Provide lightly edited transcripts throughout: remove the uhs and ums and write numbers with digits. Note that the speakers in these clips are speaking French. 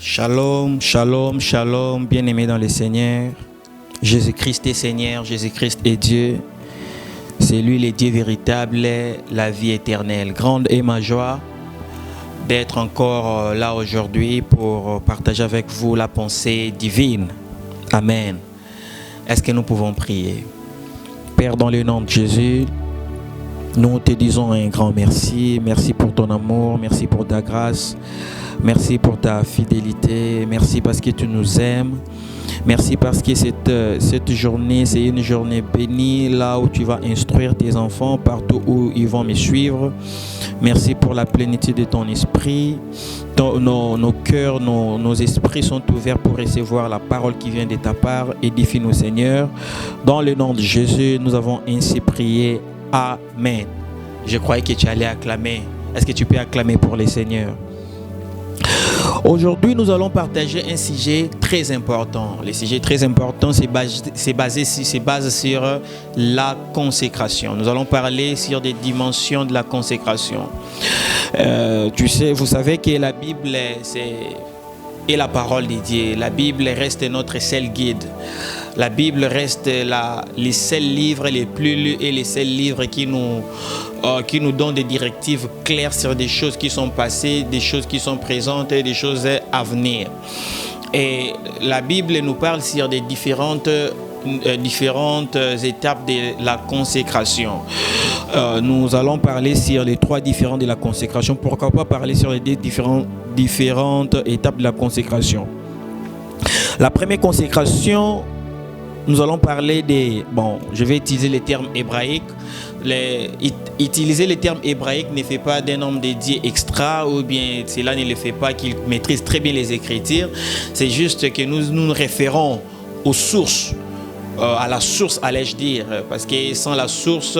Shalom, shalom, shalom, bien-aimés dans le Seigneur. Jésus-Christ est Seigneur, Jésus-Christ est Dieu. C'est lui le Dieu véritable, la vie éternelle. Grande est ma joie d'être encore là aujourd'hui pour partager avec vous la pensée divine. Amen. Est-ce que nous pouvons prier? Père, dans le nom de Jésus, nous te disons un grand merci. Merci pour ton amour, merci pour ta grâce. Merci pour ta fidélité. Merci parce que tu nous aimes. Merci parce que cette journée, c'est une journée bénie, là où tu vas instruire tes enfants partout où ils vont me suivre. Merci pour la plénitude de ton esprit. Nos cœurs, nos esprits sont ouverts pour recevoir la parole qui vient de ta part. Édifie-nous, Seigneur. Dans le nom de Jésus, nous avons ainsi prié. Amen. Je croyais que tu allais acclamer. Est-ce que tu peux acclamer pour le Seigneur? Aujourd'hui, nous allons partager un sujet très important. Le sujet très important, c'est basé sur la consécration. Nous allons parler sur des dimensions de la consécration. Vous savez que la Bible est la parole de Dieu. La Bible reste notre seul guide. La Bible reste les seuls livres les plus lus et les seuls livres qui nous donnent des directives claires sur des choses qui sont passées, des choses qui sont présentes et des choses à venir. Et la Bible nous parle sur des différentes étapes de la consécration. Nous allons parler sur les 3 différents de la consécration. Pourquoi pas parler sur les différentes étapes de la consécration? La première consécration, nous allons parler je vais utiliser les termes hébraïques. Utiliser les termes hébraïques ne fait pas d'un homme dédié extra, ou bien cela ne le fait pas qu'il maîtrise très bien les Écritures. C'est juste que nous nous référons aux sources, à la source, allais-je dire, parce que sans la source,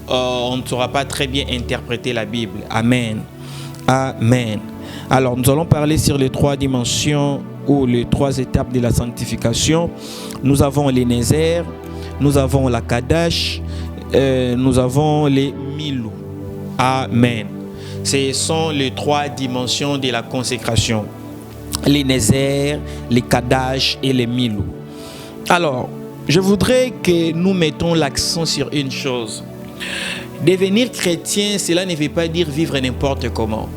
on ne saura pas très bien interpréter la Bible. Amen. Amen. Alors, nous allons parler sur les 3 dimensions ou les 3 étapes de la sanctification. Nous avons les Nézer, nous avons la Kadash, nous avons les Milou. Amen. Ce sont les 3 dimensions de la consécration. Les Nézer, les Kadash et les Milou. Alors, je voudrais que nous mettons l'accent sur une chose. Devenir chrétien, cela ne veut pas dire vivre n'importe comment.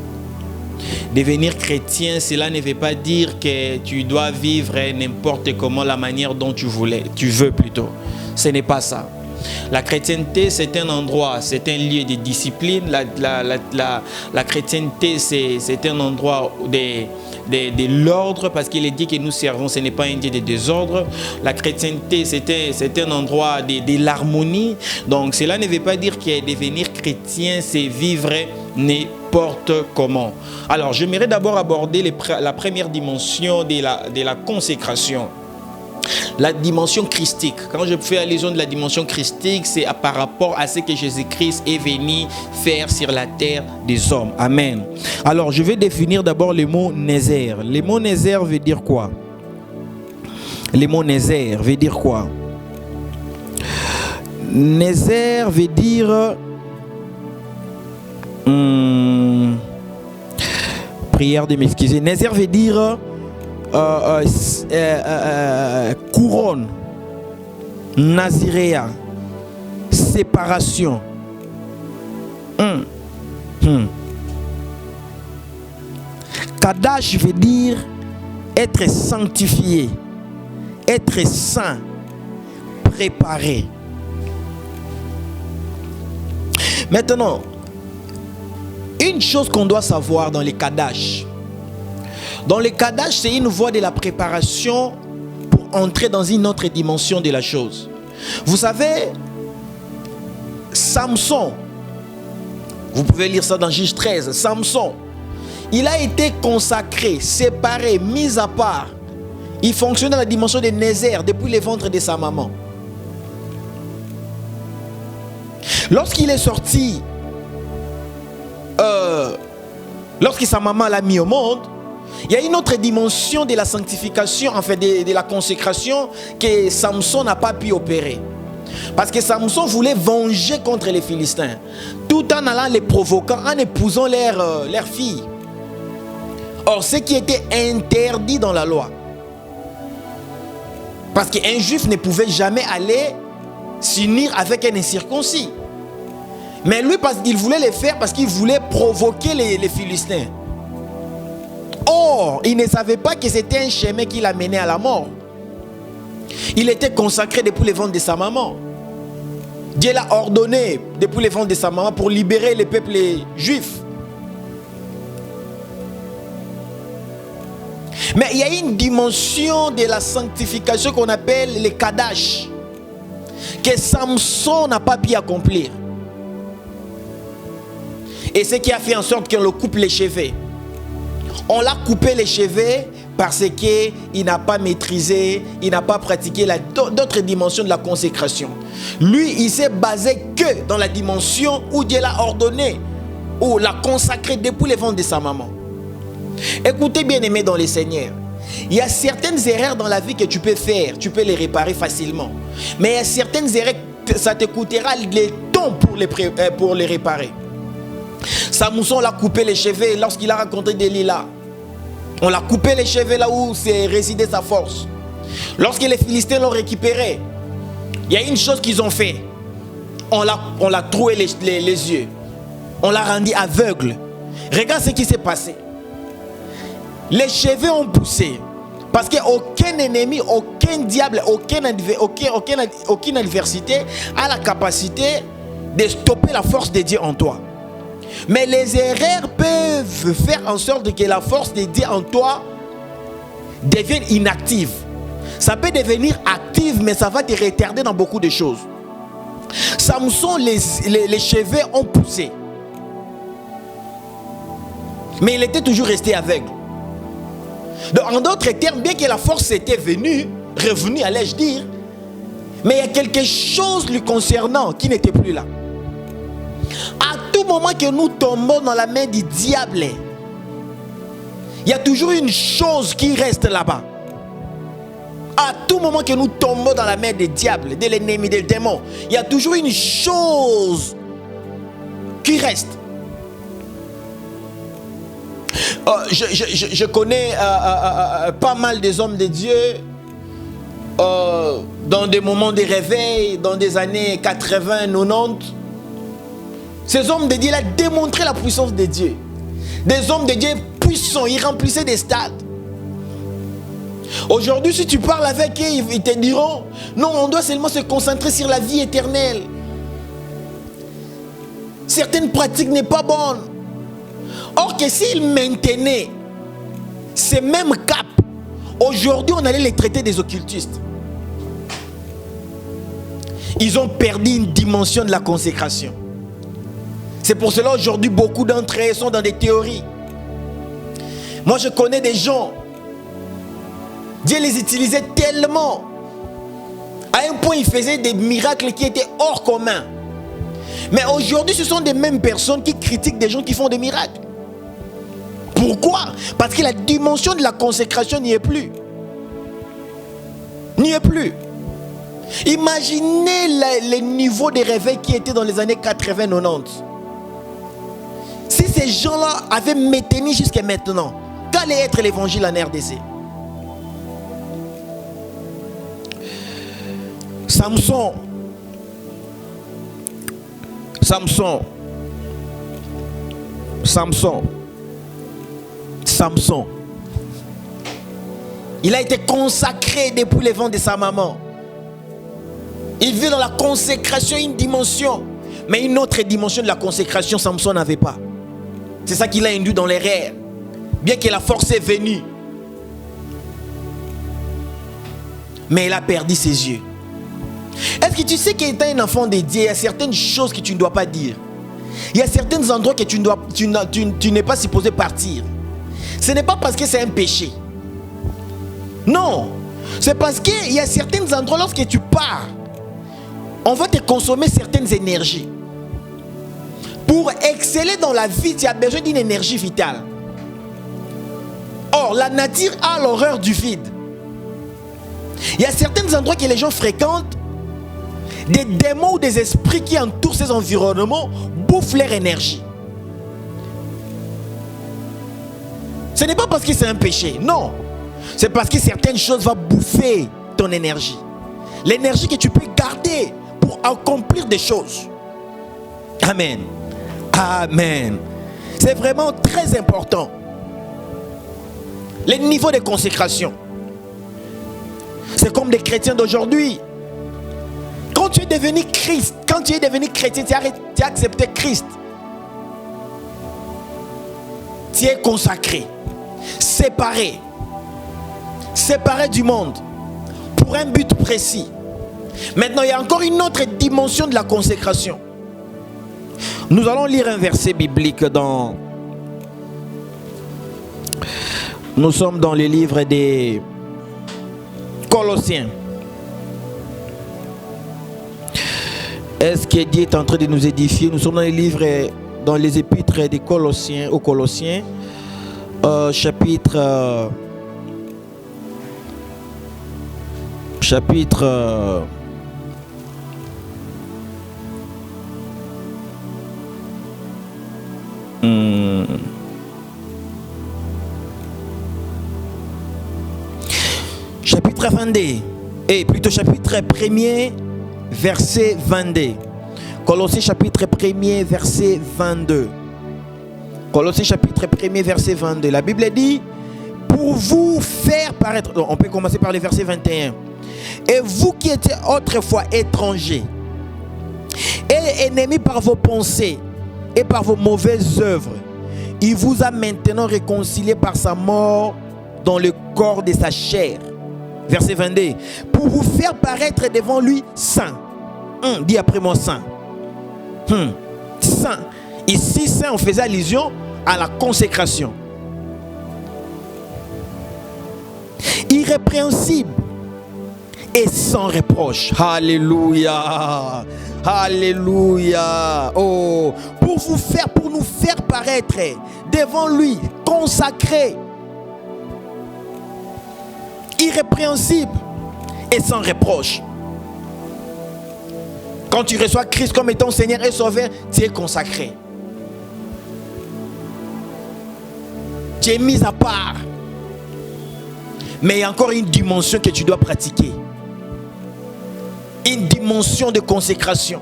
Devenir chrétien, cela ne veut pas dire que tu dois vivre n'importe comment, la manière dont tu veux plutôt. Ce n'est pas ça. La chrétienté, c'est un endroit, c'est un lieu de discipline. La chrétienté, c'est un endroit de l'ordre, parce qu'il est dit que nous servons, ce n'est pas un Dieu de désordre. La chrétienté, c'est un endroit de l'harmonie. Donc, cela ne veut pas dire que devenir chrétien, c'est vivre n'importe comment. Alors, j'aimerais d'abord aborder la première dimension de la consécration. La dimension christique. Quand je fais allusion de la dimension christique, c'est par rapport à ce que Jésus-Christ est venu faire sur la terre des hommes. Amen. Alors, je vais définir d'abord le mot Nézer. Le mot Nézer veut dire quoi? Le mot Nézer veut dire quoi? Nézer veut dire... prière de m'excuser. Nézer veut dire... couronne, naziréa, séparation. Kadash veut dire être sanctifié, être saint, préparé. Maintenant, une chose qu'on doit savoir dans les Kadash. Dans le Kadash, c'est une voie de la préparation pour entrer dans une autre dimension de la chose. Vous savez, Samson, vous pouvez lire ça dans Juge 13, Samson, il a été consacré, séparé, mis à part. Il fonctionne dans la dimension de Nézer depuis le ventre de sa maman. Lorsqu'il est sorti, lorsque sa maman l'a mis au monde, il y a une autre dimension de la sanctification, en fait de la consécration, que Samson n'a pas pu opérer. Parce que Samson voulait venger contre les Philistins, tout en allant les provoquant, en épousant leurs filles. Or, ce qui était interdit dans la loi, parce qu'un juif ne pouvait jamais aller s'unir avec un incirconcis. Mais lui, parce qu'il voulait le faire, parce qu'il voulait provoquer les Philistins. Or, il ne savait pas que c'était un chemin qui l'amenait à la mort. Il était consacré depuis le ventre de sa maman. Dieu l'a ordonné depuis le ventre de sa maman pour libérer les peuples juifs. Mais il y a une dimension de la sanctification qu'on appelle le Kadash, que Samson n'a pas pu accomplir. Et ce qui a fait en sorte qu'on le coupe les cheveux. On l'a coupé les cheveux parce qu'il n'a pas maîtrisé, il n'a pas pratiqué d'autres dimensions de la consécration. Lui, il s'est basé que dans la dimension où Dieu l'a ordonné, ou l'a consacré depuis le ventre de sa maman. Écoutez, bien aimé dans le Seigneur, il y a certaines erreurs dans la vie que tu peux faire, tu peux les réparer facilement. Mais il y a certaines erreurs, ça te coûtera le temps pour les réparer. Samson l'a coupé les cheveux lorsqu'il a rencontré Delilah. On l'a coupé les cheveux là où résidait sa force. Lorsque les Philistins l'ont récupéré, il y a une chose qu'ils ont fait. On l'a troué les yeux. On l'a rendu aveugle. Regarde ce qui s'est passé. Les cheveux ont poussé. Parce qu'aucun ennemi, aucun diable, aucune adversité a la capacité de stopper la force de Dieu en toi. Mais les erreurs peuvent faire en sorte que la force de Dieu en toi devienne inactive. Ça peut devenir active, mais ça va te retarder dans beaucoup de choses. Samson, les cheveux ont poussé. Mais il était toujours resté aveugle. Donc, en d'autres termes, bien que la force était revenue, allais-je dire, mais il y a quelque chose lui concernant qui n'était plus là. À tout moment que nous tombons dans la main du diable, il y a toujours une chose qui reste là-bas. À tout moment que nous tombons dans la main du diable, de l'ennemi, des démons, il y a toujours une chose qui reste. Je connais pas mal des hommes de Dieu dans des moments de réveil, dans des années 80, 90. Ces hommes de Dieu ont démontré la puissance de Dieu. Des hommes de Dieu puissants, ils remplissaient des stades. Aujourd'hui, si tu parles avec eux, ils te diront non, on doit seulement se concentrer sur la vie éternelle. Certaines pratiques n'est pas bonnes. Or que s'ils maintenaient ces mêmes caps, aujourd'hui on allait les traiter des occultistes. Ils ont perdu une dimension de la consécration. C'est pour cela aujourd'hui beaucoup d'entre eux sont dans des théories. Moi je connais des gens, Dieu les utilisait tellement, à un point ils faisaient des miracles qui étaient hors commun. Mais aujourd'hui ce sont des mêmes personnes qui critiquent des gens qui font des miracles. Pourquoi? Parce que la dimension de la consécration n'y est plus. N'y est plus. Imaginez les niveaux de réveil qui étaient dans les années 80-90. Si ces gens-là avaient maintenu jusqu'à maintenant, qu'allait être l'évangile en RDC? Samson. Il a été consacré depuis le ventre de sa maman. Il vit dans la consécration une dimension. Mais une autre dimension de la consécration, Samson n'avait pas. C'est ça qui l'a induit dans l'erreur. Bien que la force est venue. Mais il a perdu ses yeux. Est-ce que tu sais qu'étant un enfant de Dieu, il y a certaines choses que tu ne dois pas dire. Il y a certains endroits que tu n'es pas supposé partir. Ce n'est pas parce que c'est un péché. Non. C'est parce qu'il y a certains endroits, lorsque tu pars, on va te consommer certaines énergies. Pour exceller dans la vie, tu as besoin d'une énergie vitale. Or, la nature a l'horreur du vide. Il y a certains endroits que les gens fréquentent, des démons ou des esprits qui entourent ces environnements bouffent leur énergie. Ce n'est pas parce que c'est un péché, non. C'est parce que certaines choses vont bouffer ton énergie. L'énergie que tu peux garder pour accomplir des choses. Amen. Amen. C'est vraiment très important. Les niveaux de consécration. C'est comme des chrétiens d'aujourd'hui. Quand tu es devenu Christ, quand tu es devenu chrétien, tu as accepté Christ. Tu es consacré, séparé du monde pour un but précis. Maintenant, il y a encore une autre dimension de la consécration. Nous allons lire un verset biblique dans... Nous sommes dans le livre des Colossiens. Est-ce que Dieu est en train de nous édifier? Nous sommes dans les livres, dans les épîtres des Colossiens, aux Colossiens, chapitre 22, et plutôt chapitre 1er, verset 22. Colossiens chapitre 1er, verset 22. Colossiens chapitre 1er, verset 22. La Bible dit, pour vous faire paraître... On peut commencer par le verset 21. Et vous qui étiez autrefois étrangers et ennemis par vos pensées et par vos mauvaises œuvres, il vous a maintenant réconciliés par sa mort dans le corps de sa chair. Verset 22. Pour vous faire paraître devant lui saint. Dis après moi saint. Saint. Ici, saint, on faisait allusion à la consécration. Irrépréhensible et sans reproche. Alléluia. Alléluia. Oh, pour nous faire paraître devant lui, consacré, irrépréhensible et sans reproche. Quand tu reçois Christ comme étant Seigneur et Sauveur, tu es consacré. Tu es mis à part. Mais il y a encore une dimension que tu dois pratiquer. Une dimension de consécration.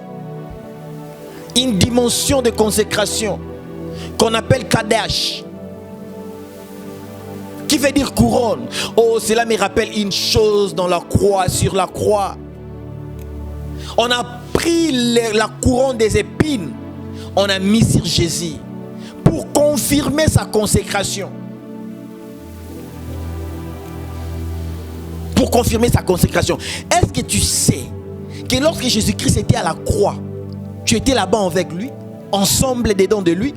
Une dimension de consécration qu'on appelle Kadesh, qui veut dire couronne. Oh, cela me rappelle une chose dans la croix, sur la croix. On a pris la couronne des épines, on a mis sur Jésus pour confirmer sa consécration. Pour confirmer sa consécration. Est-ce que tu sais que lorsque Jésus-Christ était à la croix, tu étais là-bas avec lui, ensemble dedans de lui?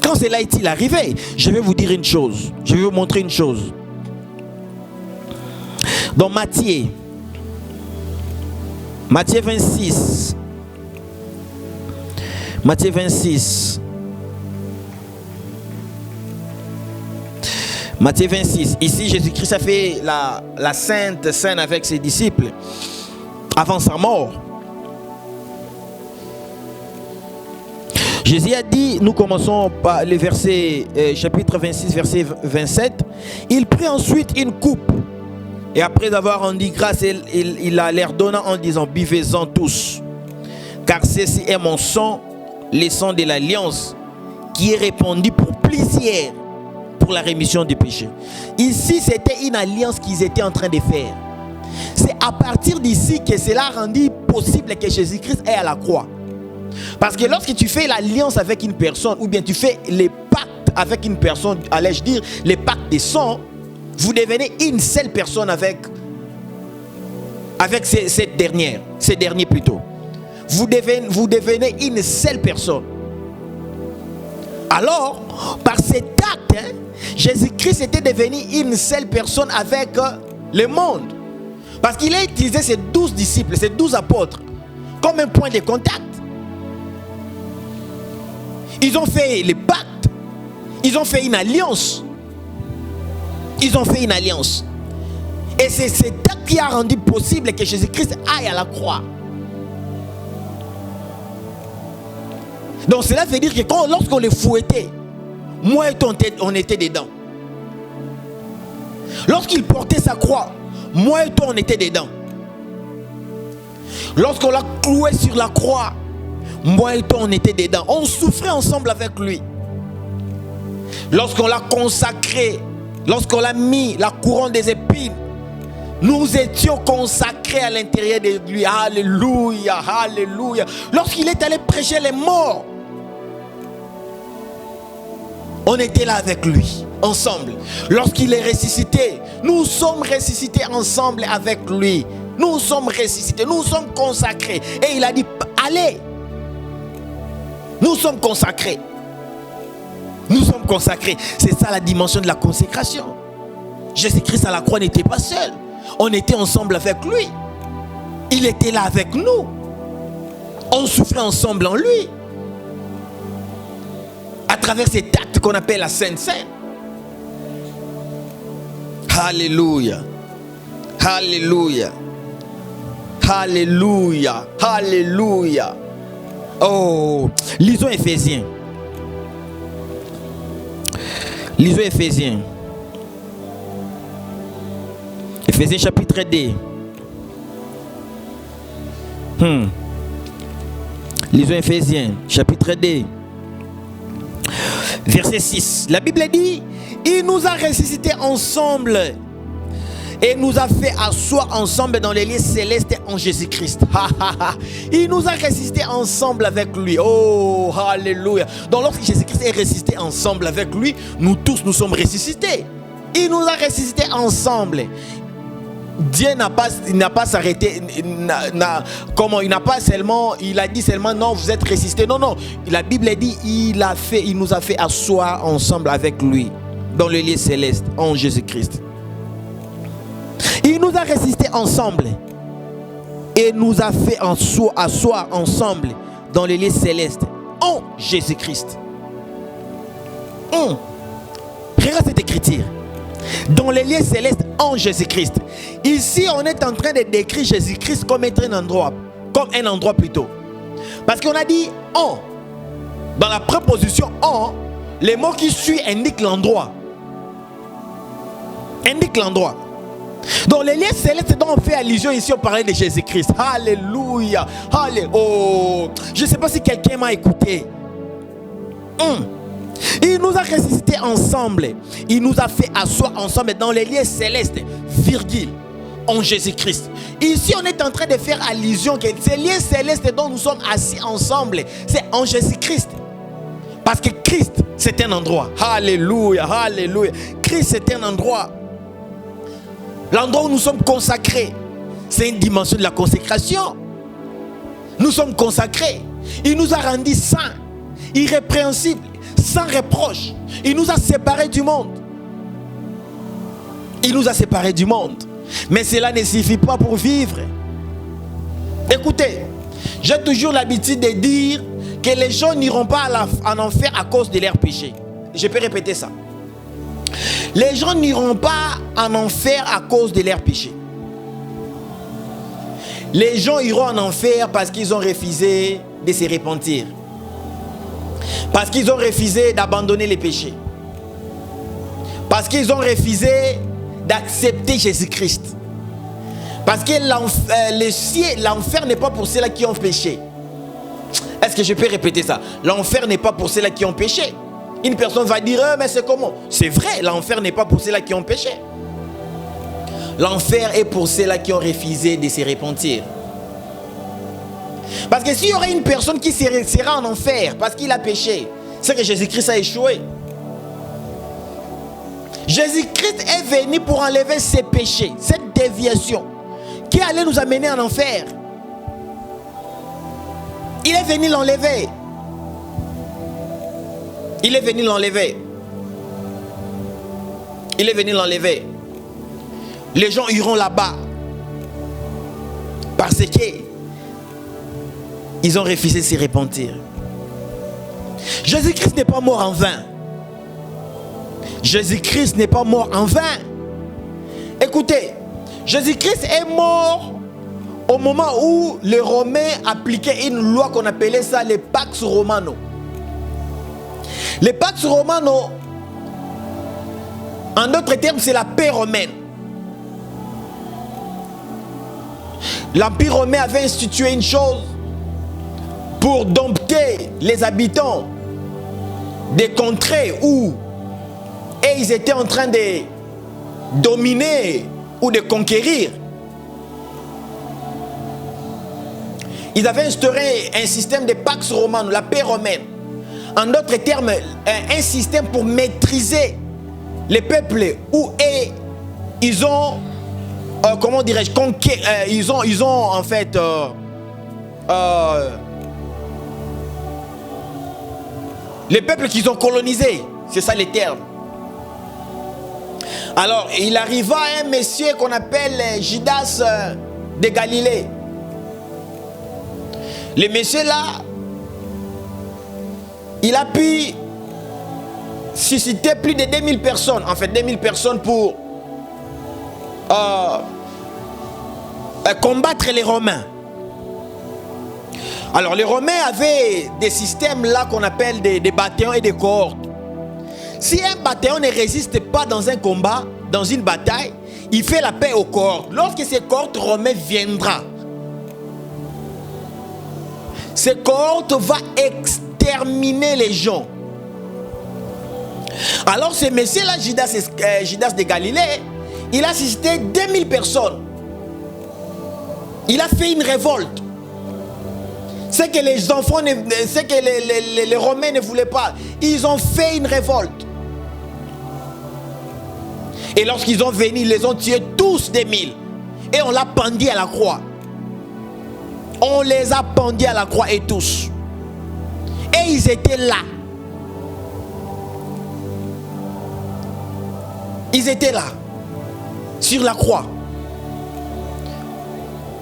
Quand cela est-il arrivé? Je vais vous dire une chose. Je vais vous montrer une chose. Dans Matthieu 26. Matthieu 26. Matthieu 26. Ici, Jésus-Christ a fait la sainte scène avec ses disciples avant sa mort. Jésus a dit, nous commençons par le verset, chapitre 26, verset 27. Il prit ensuite une coupe. Et après avoir rendu grâce, il a l'air donnant en disant, buvez-en tous. Car ceci est mon sang, le sang de l'alliance, qui est répandu pour plusieurs, pour la rémission des péchés. Ici, c'était une alliance qu'ils étaient en train de faire. C'est à partir d'ici que cela a rendu possible que Jésus-Christ est à la croix. Parce que lorsque tu fais l'alliance avec une personne, ou bien tu fais les pactes avec une personne, allais-je dire, les pactes de sang, vous devenez une seule personne avec cette dernière, ces derniers plutôt. Vous devenez une seule personne. Alors, par cet acte, Jésus-Christ était devenu une seule personne avec le monde. Parce qu'il a utilisé ses 12 disciples, ses 12 apôtres, comme un point de contact. Ils ont fait les pactes. Ils ont fait une alliance. Ils ont fait une alliance. Et c'est cet acte qui a rendu possible que Jésus-Christ aille à la croix. Donc cela veut dire que lorsqu'on les fouettait, moi et toi, on était dedans. Lorsqu'il portait sa croix, moi et toi, on était dedans. Lorsqu'on l'a cloué sur la croix, moi et toi, on était dedans. On souffrait ensemble avec lui. Lorsqu'on l'a consacré, lorsqu'on l'a mis la couronne des épines, nous étions consacrés à l'intérieur de lui. Alléluia, alléluia. Lorsqu'il est allé prêcher les morts, on était là avec lui, ensemble. Lorsqu'il est ressuscité, nous sommes ressuscités ensemble avec lui. Nous sommes ressuscités, nous sommes consacrés. Et il a dit, allez. Nous sommes consacrés. Nous sommes consacrés. C'est ça la dimension de la consécration. Jésus-Christ à la croix n'était pas seul. On était ensemble avec lui. Il était là avec nous. On souffrait ensemble en lui. À travers cet acte qu'on appelle la Sainte Seine. Alléluia. Alléluia. Alléluia. Alléluia. Oh, lisons Éphésiens. Lisons Éphésiens. Éphésiens chapitre 2. Lisons Éphésiens chapitre 2. Verset 6. La Bible dit, il nous a ressuscités ensemble et nous a fait asseoir ensemble dans les lieux célestes en Jésus-Christ. Il nous a ressuscités ensemble avec lui. Oh, alléluia. Donc lorsque Jésus-Christ est ressuscité ensemble avec lui, nous tous nous sommes ressuscités. Il nous a ressuscités ensemble. Dieu n'a pas s'arrêté, il a dit seulement non, vous êtes ressuscités. Non, la Bible dit il nous a fait asseoir ensemble avec lui dans le lieu céleste en Jésus-Christ. Il nous a ressuscités ensemble et nous a fait asseoir ensemble dans le lieu céleste en Jésus-Christ. Regarde cette écriture. Dans les lieux célestes en Jésus-Christ. Ici, on est en train de décrire Jésus-Christ comme être un endroit plutôt. Parce qu'on a dit en. Dans la préposition en, les mots qui suivent indiquent l'endroit. Dans les lieux célestes dont on fait allusion ici, on parlait de Jésus-Christ. Alléluia. Oh, je ne sais pas si quelqu'un m'a écouté. Il nous a ressuscités ensemble. Il nous a fait asseoir ensemble dans les lieux célestes, en Jésus-Christ. Ici, on est en train de faire allusion que ces lieux célestes dont nous sommes assis ensemble, c'est en Jésus-Christ. Parce que Christ, c'est un endroit. Alléluia, alléluia. Christ, c'est un endroit. L'endroit où nous sommes consacrés, c'est une dimension de la consécration. Nous sommes consacrés. Il nous a rendus saints, irrépréhensibles, sans reproche. Il nous a séparés du monde. Mais cela ne suffit pas pour vivre. Écoutez, j'ai toujours l'habitude de dire que les gens n'iront pas en enfer à cause de leurs péchés. Je peux répéter ça. Les gens n'iront pas en enfer à cause de leurs péchés. Les gens iront en enfer parce qu'ils ont refusé de se repentir. Parce qu'ils ont refusé d'abandonner les péchés. Parce qu'ils ont refusé d'accepter Jésus-Christ. Parce que l'enfer n'est pas pour ceux-là qui ont péché. Est-ce que je peux répéter ça? L'enfer n'est pas pour ceux-là qui ont péché. Une personne va dire, mais c'est comment? C'est vrai, l'enfer n'est pas pour ceux-là qui ont péché. L'enfer est pour ceux-là qui ont refusé de se repentir. Parce que s'il y aurait une personne qui sera en enfer parce qu'il a péché, c'est que Jésus-Christ a échoué. Jésus-Christ est venu pour enlever ses péchés, cette déviation qui allait nous amener en enfer. Il est venu l'enlever. Il est venu l'enlever. Les gens iront là-bas parce que ils ont refusé de se repentir. Jésus-Christ n'est pas mort en vain. Jésus-Christ n'est pas mort en vain. Écoutez, Jésus-Christ est mort au moment où les Romains appliquaient une loi qu'on appelait ça les Pax Romano. Les Pax Romano, en d'autres termes, c'est la paix romaine. L'Empire romain avait institué une chose pour dompter les habitants des contrées où ils étaient en train de dominer ou de conquérir. Ils avaient instauré un système de Pax Romano, la paix romaine. En d'autres termes, un système pour maîtriser les peuples où ils ont, comment dirais-je, ils ont en fait les peuples qu'ils ont colonisés. C'est ça les termes. Alors, il arriva un monsieur qu'on appelle Judas de Galilée. Le monsieur là, il a pu susciter plus de 2000 personnes. En fait, 2000 personnes pour combattre les Romains. Alors, les Romains avaient des systèmes là qu'on appelle des bataillons et des cohortes. Si un bataillon ne résiste pas dans un combat, dans une bataille, il fait la paix aux cohortes. Lorsque ces cohortes romaines viendra, ces cohortes vont exterminer les gens. Alors ce monsieur-là, Judas de Galilée, il a suscité 2000 personnes. Il a fait une révolte. C'est que les enfants, c'est que les Romains ne voulaient pas. Ils ont fait une révolte. Et lorsqu'ils ont venu, ils les ont tués tous des 1000. Et on l'a pendu à la croix. On les a pendus à la croix et tous. Et ils étaient là. Ils étaient là. Sur la croix.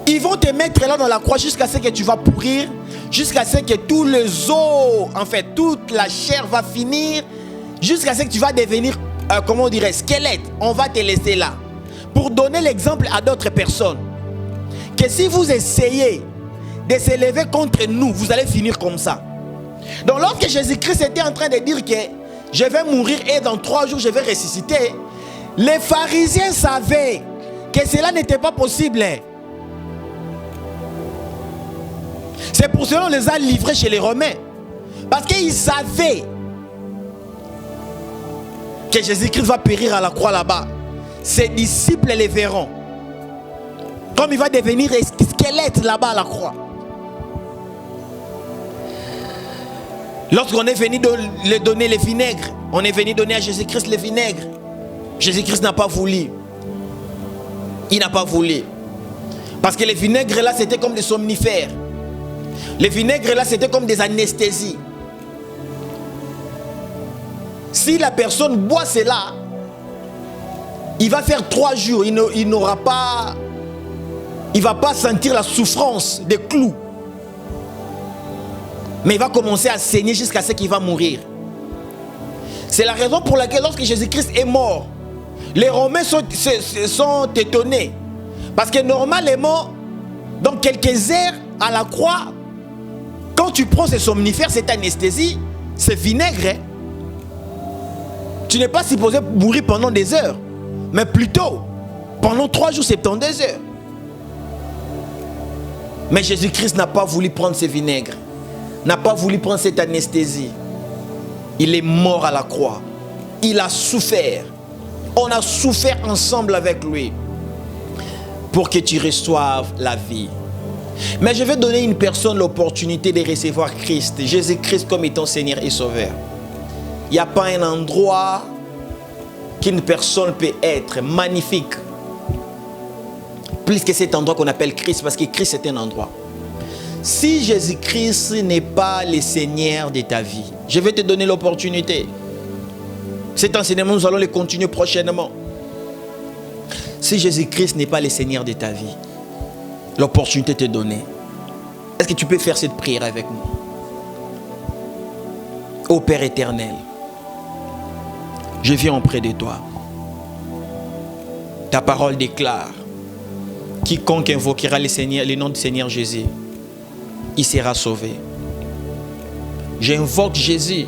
Ils vont te mettre là dans la croix jusqu'à ce que tu vas pourrir. Jusqu'à ce que tous les os, en fait, toute la chair va finir. Jusqu'à ce que tu vas devenir, comment on dirait, squelette. On va te laisser là. Pour donner l'exemple à d'autres personnes. Que si vous essayez de s'élever contre nous, vous allez finir comme ça. Donc lorsque Jésus-Christ était en train de dire que je vais mourir et dans 3 jours je vais ressusciter, les pharisiens savaient que cela n'était pas possible. C'est pour cela qu'on les a livrés chez les Romains. Parce qu'ils savaient que Jésus-Christ va périr à la croix là-bas. Ses disciples les verront. Comme il va devenir squelette là-bas à la croix. Lorsqu'on est venu leur donner les vinaigres, on est venu donner à Jésus-Christ les vinaigres. Jésus-Christ n'a pas voulu. Il n'a pas voulu. Parce que les vinaigres là, c'était comme des somnifères. Les vinaigres là, c'était comme des anesthésies. Si la personne boit cela, il va faire 3 jours, il n'aura pas, il ne va pas sentir la souffrance des clous. Mais il va commencer à saigner jusqu'à ce qu'il va mourir. C'est la raison pour laquelle lorsque Jésus-Christ est mort, les Romains sont étonnés. Parce que normalement, dans quelques heures à la croix, quand tu prends ces somnifères, cette anesthésie, ce vinaigre, tu n'es pas supposé mourir pendant des heures, mais plutôt pendant 3 jours, 72 heures. Mais Jésus-Christ n'a pas voulu prendre ce vinaigre, n'a pas voulu prendre cette anesthésie. Il est mort à la croix. Il a souffert. On a souffert ensemble avec lui pour que tu reçoives la vie. Mais je vais donner à une personne l'opportunité de recevoir Christ, Jésus-Christ comme étant Seigneur et Sauveur. Il n'y a pas un endroit qu'une personne peut être magnifique plus que cet endroit qu'on appelle Christ, parce que Christ est un endroit. Si Jésus-Christ n'est pas le Seigneur de ta vie, je vais te donner l'opportunité. Cet enseignement, nous allons le continuer prochainement. Si Jésus-Christ n'est pas le Seigneur de ta vie, l'opportunité t'est donnée. Est-ce que tu peux faire cette prière avec moi? Ô Père éternel, je viens auprès de toi. Ta parole déclare: quiconque invoquera le nom du Seigneur Jésus, il sera sauvé. J'invoque Jésus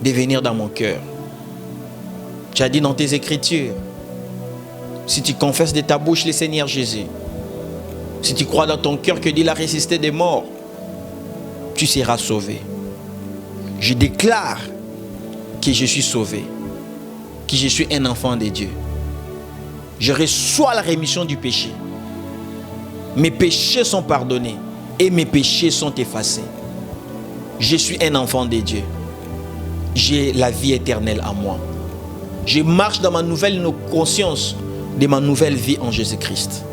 de venir dans mon cœur. Tu as dit dans tes Écritures, si tu confesses de ta bouche le Seigneur Jésus, si tu crois dans ton cœur que Dieu l'a ressuscité des morts, tu seras sauvé. Je déclare que je suis sauvé, que je suis un enfant de Dieu. Je reçois la rémission du péché. Mes péchés sont pardonnés et mes péchés sont effacés. Je suis un enfant de Dieu. J'ai la vie éternelle en moi. Je marche dans ma nouvelle conscience de ma nouvelle vie en Jésus-Christ.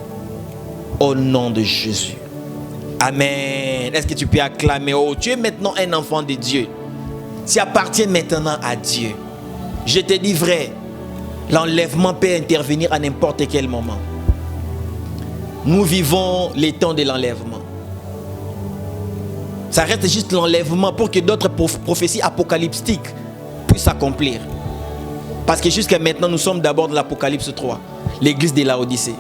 Au nom de Jésus. Amen. Est-ce que tu peux acclamer? Oh, tu es maintenant un enfant de Dieu. Tu appartiens maintenant à Dieu. Je te dis vrai, l'enlèvement peut intervenir à n'importe quel moment. Nous vivons les temps de l'enlèvement. Ça reste juste l'enlèvement pour que d'autres prophéties apocalyptiques puissent s'accomplir. Parce que jusqu'à maintenant, nous sommes d'abord dans l'Apocalypse 3, l'église de Laodicée.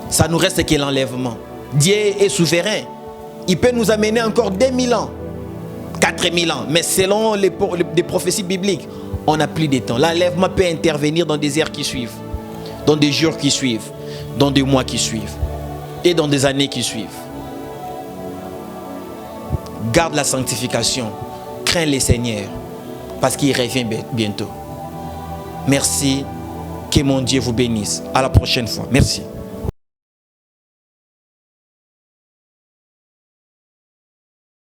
Ça nous reste que l'enlèvement. Dieu est souverain. Il peut nous amener encore 2000 ans, 4000 ans. Mais selon les prophéties bibliques, on n'a plus de temps. L'enlèvement peut intervenir dans des heures qui suivent, dans des jours qui suivent, dans des mois qui suivent et dans des années qui suivent. Garde la sanctification. Crains le Seigneur parce qu'il revient bientôt. Merci. Que mon Dieu vous bénisse. À la prochaine fois. Merci.